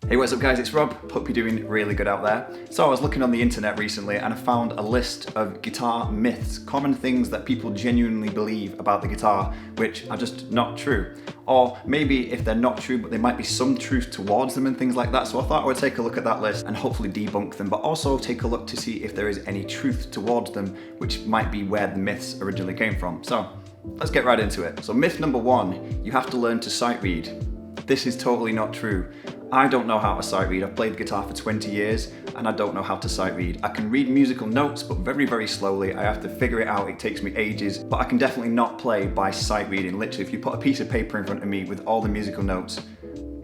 Hey, what's up guys, it's Rob. Hope you're doing really good out there. So I was looking on the internet recently and I found a list of guitar myths, common things that people genuinely believe about the guitar, which are just not true. Or maybe if they're not true, but there might be some truth towards them and things like that. So I thought I would take a look at that list and hopefully debunk them, but also take a look to see if there is any truth towards them, which might be where the myths originally came from. So let's get right into it. So myth number one, you have to learn to sight read. This is totally not true. I don't know how to sight read. I've played guitar for 20 years and I don't know how to sight read. I can read musical notes, but very, very slowly. I have to figure it out. It takes me ages, but I can definitely not play by sight reading. Literally, if you put a piece of paper in front of me with all the musical notes,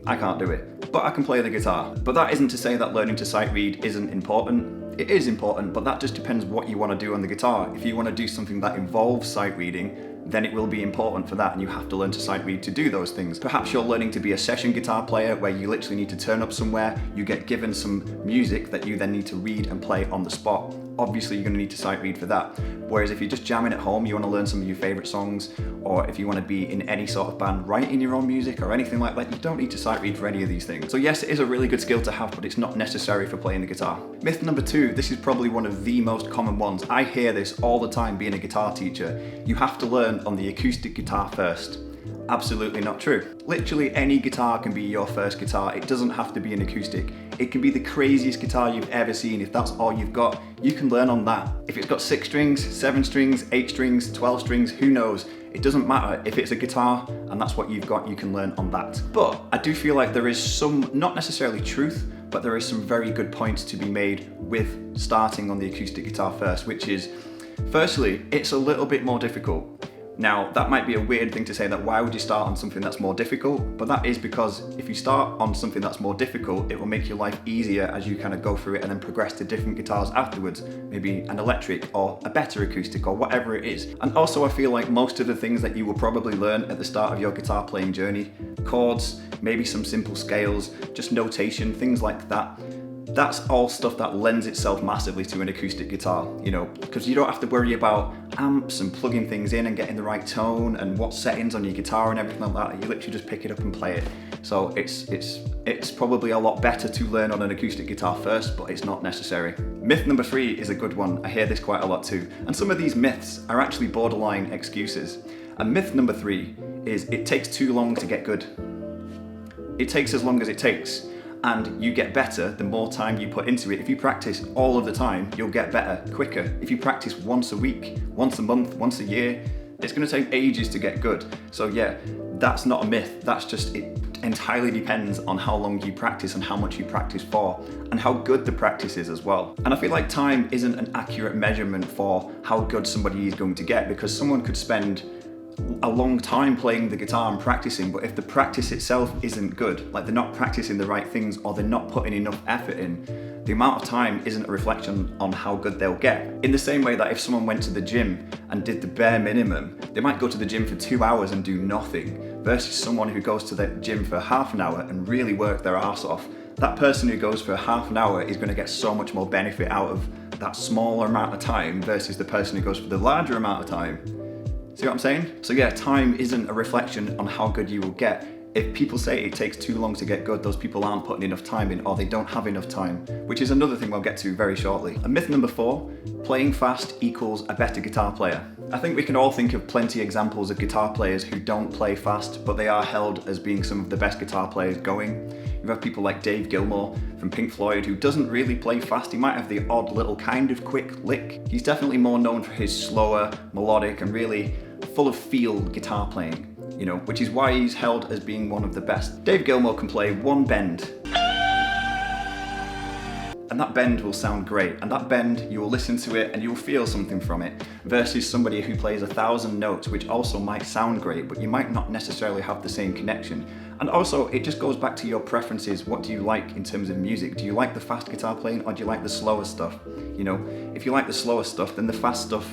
I can't do it, but I can play the guitar. But that isn't to say that learning to sight read isn't important. It is important, but that just depends what you want to do on the guitar. If you want to do something that involves sight reading, then it will be important for that and you have to learn to sight read to do those things. Perhaps you're learning to be a session guitar player where you literally need to turn up somewhere, you get given some music that you then need to read and play on the spot. Obviously you're going to need to sight read for that. Whereas if you're just jamming at home, you want to learn some of your favourite songs, or if you want to be in any sort of band writing your own music or anything like that, you don't need to sight read for any of these things. So yes, it is a really good skill to have, but it's not necessary for playing the guitar. Myth number two, this is probably one of the most common ones. I hear this all the time being a guitar teacher. You have to learn on the acoustic guitar first. Absolutely not true. Literally any guitar can be your first guitar. It doesn't have to be an acoustic. It can be the craziest guitar you've ever seen. If that's all you've got, you can learn on that. If it's got 6 strings, 7 strings, 8 strings, 12 strings, who knows? It doesn't matter. If it's a guitar and that's what you've got, you can learn on that. But I do feel like there is some, not necessarily truth, but there is some very good points to be made with starting on the acoustic guitar first, which is, firstly, it's a little bit more difficult. Now, that might be a weird thing to say, that why would you start on something that's more difficult? But that is because if you start on something that's more difficult, it will make your life easier as you kind of go through it and then progress to different guitars afterwards. Maybe an electric or a better acoustic or whatever it is. And also I feel like most of the things that you will probably learn at the start of your guitar playing journey, chords, maybe some simple scales, just notation, things like that, that's all stuff that lends itself massively to an acoustic guitar, you know, because you don't have to worry about amps and plugging things in and getting the right tone and what settings on your guitar and everything like that. You literally just pick it up and play it. So it's probably a lot better to learn on an acoustic guitar first, but it's not necessary. Myth number 3 is a good one. I hear this quite a lot too. And some of these myths are actually borderline excuses. And myth number 3 is it takes too long to get good. It takes as long as it takes. And you get better the more time you put into it. If you practice all of the time, you'll get better quicker. If you practice once a week, once a month, once a year, it's going to take ages to get good. So yeah, that's not a myth. That's just, it entirely depends on how long you practice and how much you practice for and how good the practice is as well. And I feel like time isn't an accurate measurement for how good somebody is going to get, because someone could spend a long time playing the guitar and practicing, but if the practice itself isn't good, like they're not practicing the right things or they're not putting enough effort in, the amount of time isn't a reflection on how good they'll get. In the same way that if someone went to the gym and did the bare minimum, they might go to the gym for 2 hours and do nothing, versus someone who goes to the gym for half an hour and really work their arse off. That person who goes for half an hour is going to get so much more benefit out of that smaller amount of time versus the person who goes for the larger amount of time. See what I'm saying? So yeah, time isn't a reflection on how good you will get. If people say it takes too long to get good, those people aren't putting enough time in, or they don't have enough time, which is another thing we'll get to very shortly. And myth number 4, playing fast equals a better guitar player. I think we can all think of plenty examples of guitar players who don't play fast, but they are held as being some of the best guitar players going. You have people like Dave Gilmour from Pink Floyd, who doesn't really play fast. He might have the odd little kind of quick lick. He's definitely more known for his slower, melodic, and really full of feel guitar playing, you know, which is why he's held as being one of the best. Dave Gilmour can play one bend, and that bend will sound great, and that bend, you will listen to it and you'll feel something from it, versus somebody who plays 1,000 notes, which also might sound great, but you might not necessarily have the same connection. And also, it just goes back to your preferences. What do you like in terms of music? Do you like the fast guitar playing, or do you like the slower stuff? You know, if you like the slower stuff, then the fast stuff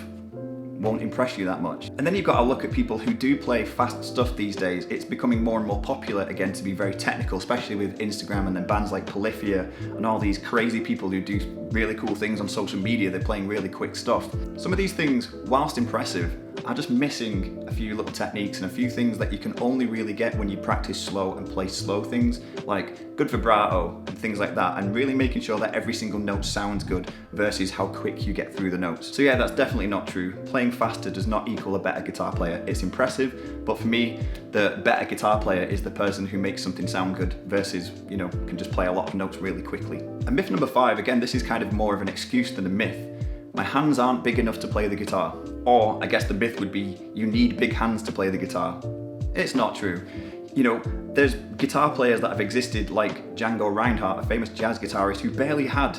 won't impress you that much. And then you've got to look at people who do play fast stuff these days. It's becoming more and more popular again to be very technical, especially with Instagram and then bands like Polyphia and all these crazy people who do really cool things on social media. They're playing really quick stuff. Some of these things, whilst impressive, are just missing a few little techniques and a few things that you can only really get when you practice slow and play slow things, like good vibrato and things like that, and really making sure that every single note sounds good versus how quick you get through the notes. So yeah, that's definitely not true. Playing faster does not equal a better guitar player. It's impressive, but for me, the better guitar player is the person who makes something sound good versus, you know, can just play a lot of notes really quickly. And myth number 5, again, this is kind of more of an excuse than a myth. My hands aren't big enough to play the guitar. Or I guess the myth would be you need big hands to play the guitar. It's not true. You know, there's guitar players that have existed like Django Reinhardt, a famous jazz guitarist who barely had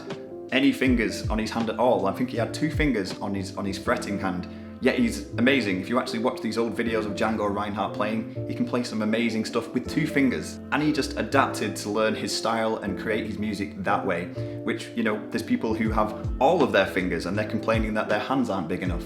any fingers on his hand at all. I think he had 2 fingers on his fretting hand. Yet he's amazing. If you actually watch these old videos of Django Reinhardt playing, he can play some amazing stuff with 2 fingers. And he just adapted to learn his style and create his music that way. Which, you know, there's people who have all of their fingers and they're complaining that their hands aren't big enough.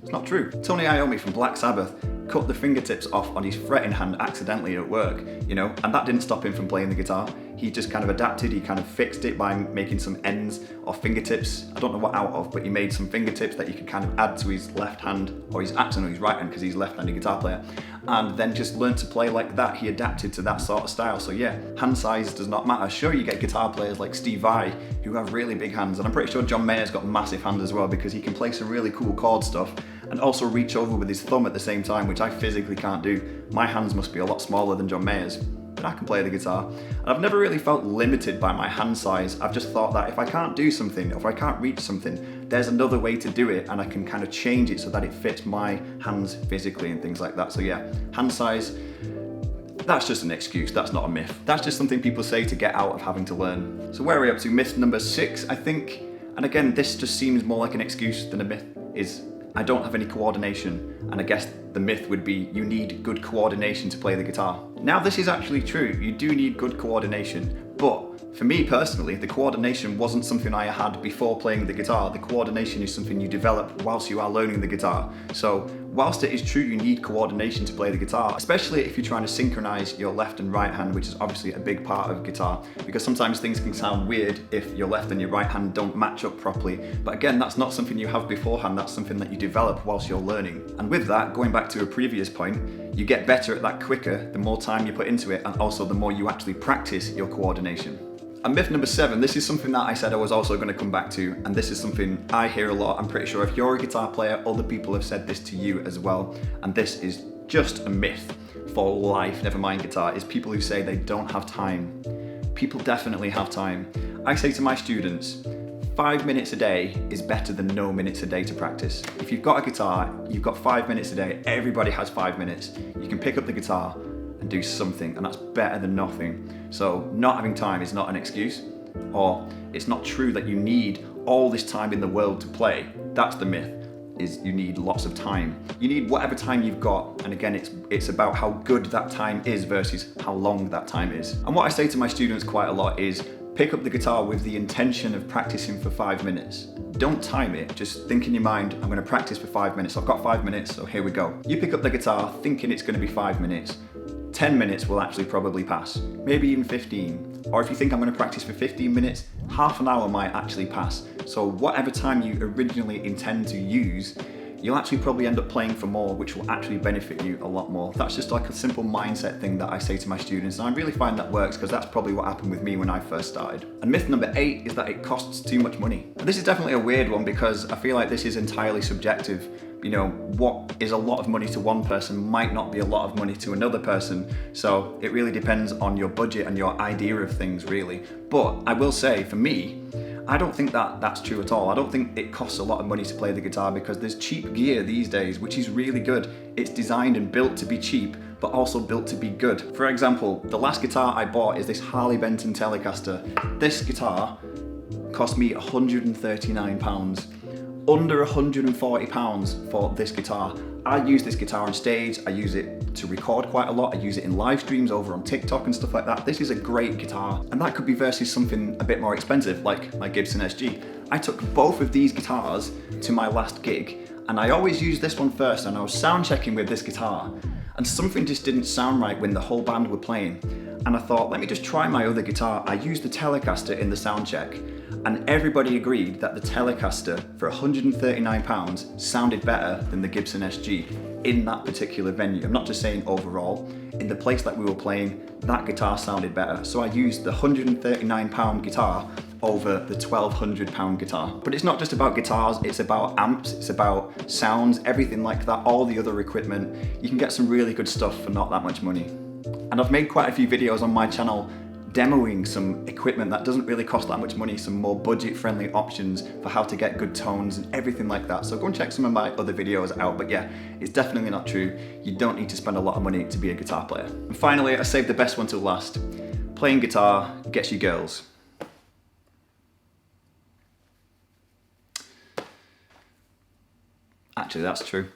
It's not true. Tony Iommi from Black Sabbath cut the fingertips off on his fretting hand accidentally at work, you know, and that didn't stop him from playing the guitar. He just kind of adapted, he kind of fixed it by making some ends or fingertips. I don't know what out of, but he made some fingertips that he could kind of add to his left hand, or his right hand, because he's a left-handed guitar player, and then just learned to play like that. He adapted to that sort of style. So yeah, hand size does not matter. Sure, you get guitar players like Steve Vai who have really big hands, and I'm pretty sure John Mayer's got massive hands as well, because he can play some really cool chord stuff and also reach over with his thumb at the same time, which I physically can't do. My hands must be a lot smaller than John Mayer's, but I can play the guitar. And I've never really felt limited by my hand size. I've just thought that if I can't do something, or if I can't reach something, there's another way to do it, and I can kind of change it so that it fits my hands physically and things like that. So yeah, hand size, that's just an excuse, that's not a myth. That's just something people say to get out of having to learn. So where are we up to? Myth number 6, I think, and again, this just seems more like an excuse than a myth, is I don't have any coordination. And I guess the myth would be you need good coordination to play the guitar. Now this is actually true, you do need good coordination, but for me personally, the coordination wasn't something I had before playing the guitar. The coordination is something you develop whilst you are learning the guitar. So whilst it is true you need coordination to play the guitar, especially if you're trying to synchronize your left and right hand, which is obviously a big part of guitar, because sometimes things can sound weird if your left and your right hand don't match up properly. But again, that's not something you have beforehand, that's something that you develop whilst you're learning. And with that, going back to a previous point, you get better at that quicker the more time you put into it, and also the more you actually practice your coordination. And myth number 7, this is something that I said I was also going to come back to, and this is something I hear a lot. I'm pretty sure if you're a guitar player, other people have said this to you as well, and this is just a myth for life, never mind guitar, is people who say they don't have time. People definitely have time. I say to my students, 5 minutes a day is better than no minutes a day to practice. If you've got a guitar, you've got 5 minutes a day, everybody has 5 minutes. You can pick up the guitar and do something, and that's better than nothing. So not having time is not an excuse, or it's not true that you need all this time in the world to play. That's the myth, is you need lots of time. You need whatever time you've got, and again, it's about how good that time is versus how long that time is. And what I say to my students quite a lot is, pick up the guitar with the intention of practicing for 5 minutes. Don't time it, just think in your mind, I'm gonna practice for 5 minutes. I've got 5 minutes, so here we go. You pick up the guitar thinking it's gonna be 5 minutes. 10 minutes will actually probably pass, maybe even 15. Or if you think I'm gonna practice for 15 minutes, half an hour might actually pass. So whatever time you originally intend to use, you'll actually probably end up playing for more, which will actually benefit you a lot more. That's just like a simple mindset thing that I say to my students, and I really find that works, because that's probably what happened with me when I first started. And myth number 8 is that it costs too much money. And this is definitely a weird one, because I feel like this is entirely subjective. You know, what is a lot of money to one person might not be a lot of money to another person. So it really depends on your budget and your idea of things, really. But I will say, for me, I don't think that that's true at all. I don't think it costs a lot of money to play the guitar, because there's cheap gear these days, which is really good. It's designed and built to be cheap, but also built to be good. For example, the last guitar I bought is this Harley Benton Telecaster. This guitar cost me £139. Under £140 for this guitar. I use this guitar on stage, I use it to record quite a lot, I use it in live streams over on TikTok and stuff like that. This is a great guitar, and that could be versus something a bit more expensive, like my Gibson SG. I took both of these guitars to my last gig, and I always use this one first, and I was sound checking with this guitar, and something just didn't sound right when the whole band were playing. and I thought, let me just try my other guitar. I used the Telecaster in the sound check, and everybody agreed that the Telecaster for £139 sounded better than the Gibson SG in that particular venue. I'm not just saying overall. In the place that we were playing, that guitar sounded better. So I used the £139 guitar over the £1,200 guitar. But it's not just about guitars, it's about amps, it's about sounds, everything like that, all the other equipment. You can get some really good stuff for not that much money. And I've made quite a few videos on my channel demoing some equipment that doesn't really cost that much money, some more budget-friendly options for how to get good tones and everything like that. So go and check some of my other videos out. But yeah, it's definitely not true. You don't need to spend a lot of money to be a guitar player. And finally, I saved the best one till last. Playing guitar gets you girls. Actually, that's true.